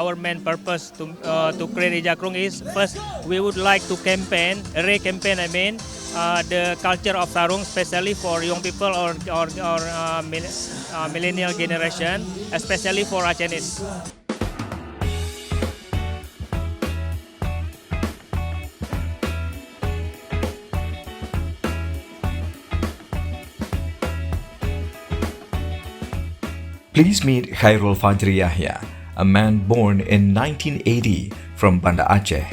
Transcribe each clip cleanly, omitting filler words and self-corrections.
our main purpose to create Ija Kroeng is first we would like to campaign the culture of sarung, especially for young people or millennial generation, especially for Acehnese. Please meet Khairul Fajri Yahya, a man born in 1980 from Banda Aceh,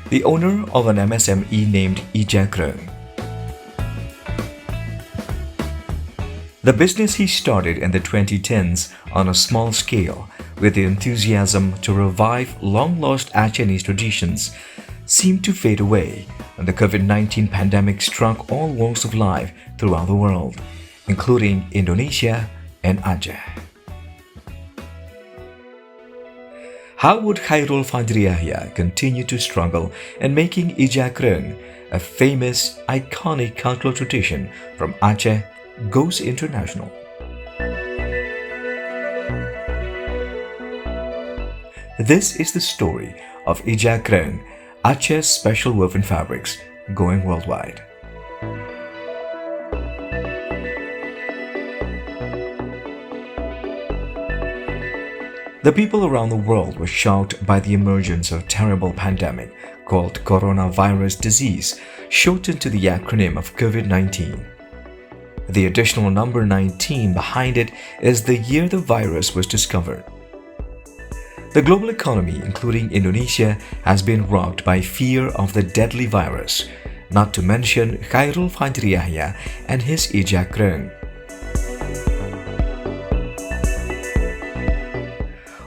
the owner of an MSME named Ija Kroeng. The business he started in the 2010s on a small scale with the enthusiasm to revive long-lost Acehnese traditions seemed to fade away when the COVID-19 pandemic struck all walks of life throughout the world, including Indonesia and Aceh. How would Khairul Fajri Yahya continue to struggle in making Ija Kroeng, a famous, iconic cultural tradition from Aceh, goes international? This is the story of Ija Kroeng, Aceh's special woven fabrics, going worldwide. The people around the world were shocked by the emergence of a terrible pandemic called coronavirus disease, shortened to the acronym of COVID-19. The additional number 19 behind it is the year the virus was discovered. The global economy, including Indonesia, has been rocked by fear of the deadly virus, not to mention Khairul Fajri Yahya and his Ija Kroeng.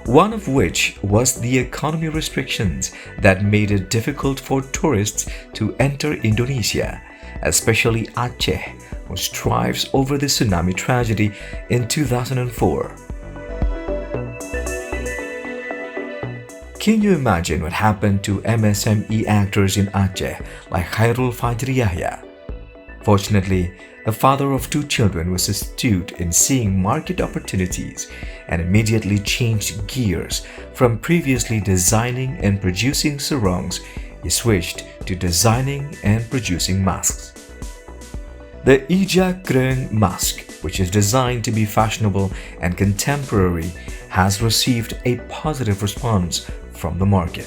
One of which was the economy restrictions that made it difficult for tourists to enter Indonesia, especially Aceh, which thrives over the tsunami tragedy in 2004. Can you imagine what happened to MSME actors in Aceh like Khairul Fajri Yahya? Fortunately, the father of 2 children was astute in seeing market opportunities and immediately changed gears. From previously designing and producing sarongs, he switched to designing and producing masks. The Ija Kroeng mask, which is designed to be fashionable and contemporary, has received a positive response from the market.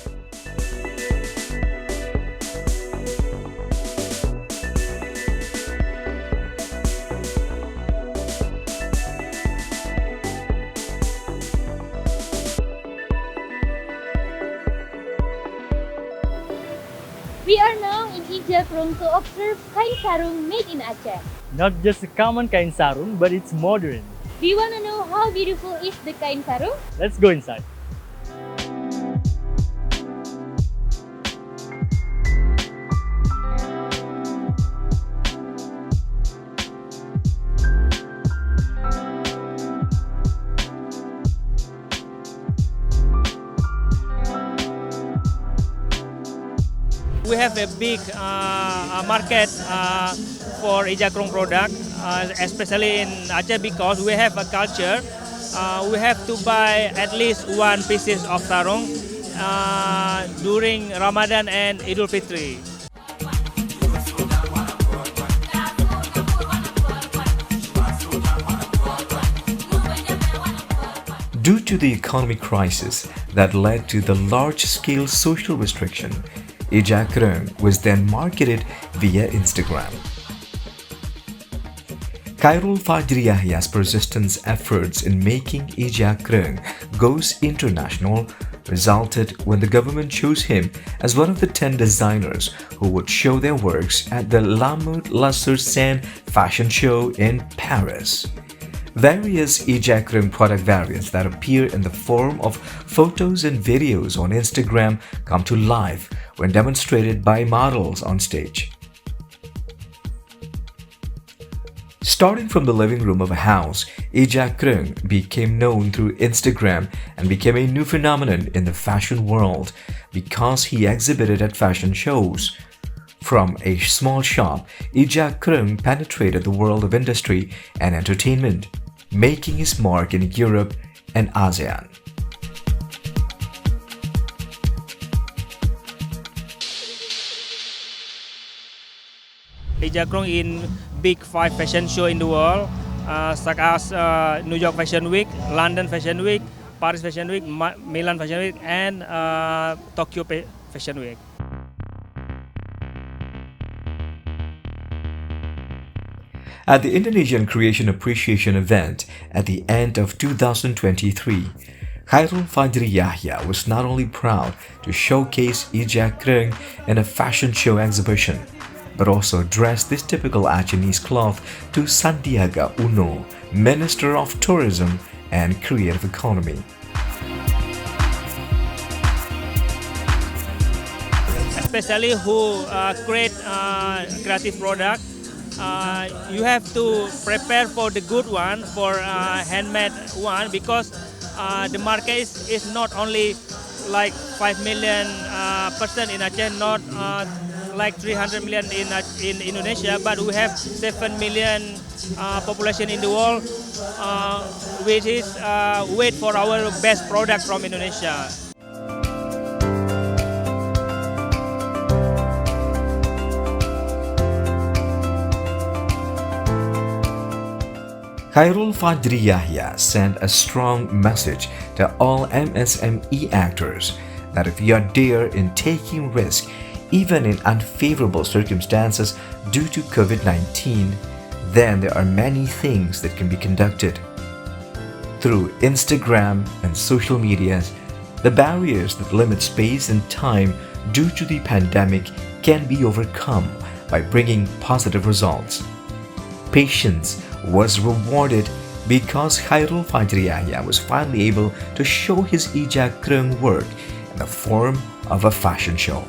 We are now in Ija Kroeng to observe kain sarung made in Aceh. Not just a common kain sarung, but it's modern. Do you want to know how beautiful is the kain sarung? Let's go inside. We have a big market for Ija Kroeng product, especially in Aceh, because we have a culture. We have to buy at least 1 pieces of sarung during Ramadan and Idul Fitri. Due to the economic crisis that led to the large-scale social restriction, Ija Kroeng was then marketed via Instagram. Khairul Fajri Yahya's persistent efforts in making Ija Kroeng goes international resulted when the government chose him as one of the 10 designers who would show their works at the La Mode La Sur Scène fashion show in Paris. Various Ija Kroeng product variants that appear in the form of photos and videos on Instagram come to life when demonstrated by models on stage. Starting from the living room of a house, Ija Kroeng became known through Instagram and became a new phenomenon in the fashion world because he exhibited at fashion shows. From a small shop, Ija Kroeng penetrated the world of industry and entertainment, making his mark in Europe and ASEAN. Ija Kroeng in big 5 fashion show in the world, such as New York Fashion Week, London Fashion Week, Paris Fashion Week, Milan Fashion Week, and Tokyo Fashion Week. At the Indonesian Creation Appreciation event at the end of 2023, Khairul Fajri Yahya was not only proud to showcase Ija Kroeng in a fashion show exhibition, but also dressed this typical Acehnese cloth to Sandiaga Uno, Minister of Tourism and Creative Economy. Especially who create creative product, you have to prepare for the good one, for handmade one, because the market is not only like 5 million person in Aceh, not like 300 million in Indonesia, but we have 7 million population in the world, which is wait for our best product from Indonesia. Khairul Fajri Yahya sent a strong message to all MSME actors that if you are there in taking risk, even in unfavorable circumstances due to COVID-19, then there are many things that can be conducted. Through Instagram and social medias, the barriers that limit space and time due to the pandemic can be overcome by bringing positive results. Patience was rewarded because Khairul Fajri Yahya was finally able to show his Ija Kroeng work in the form of a fashion show.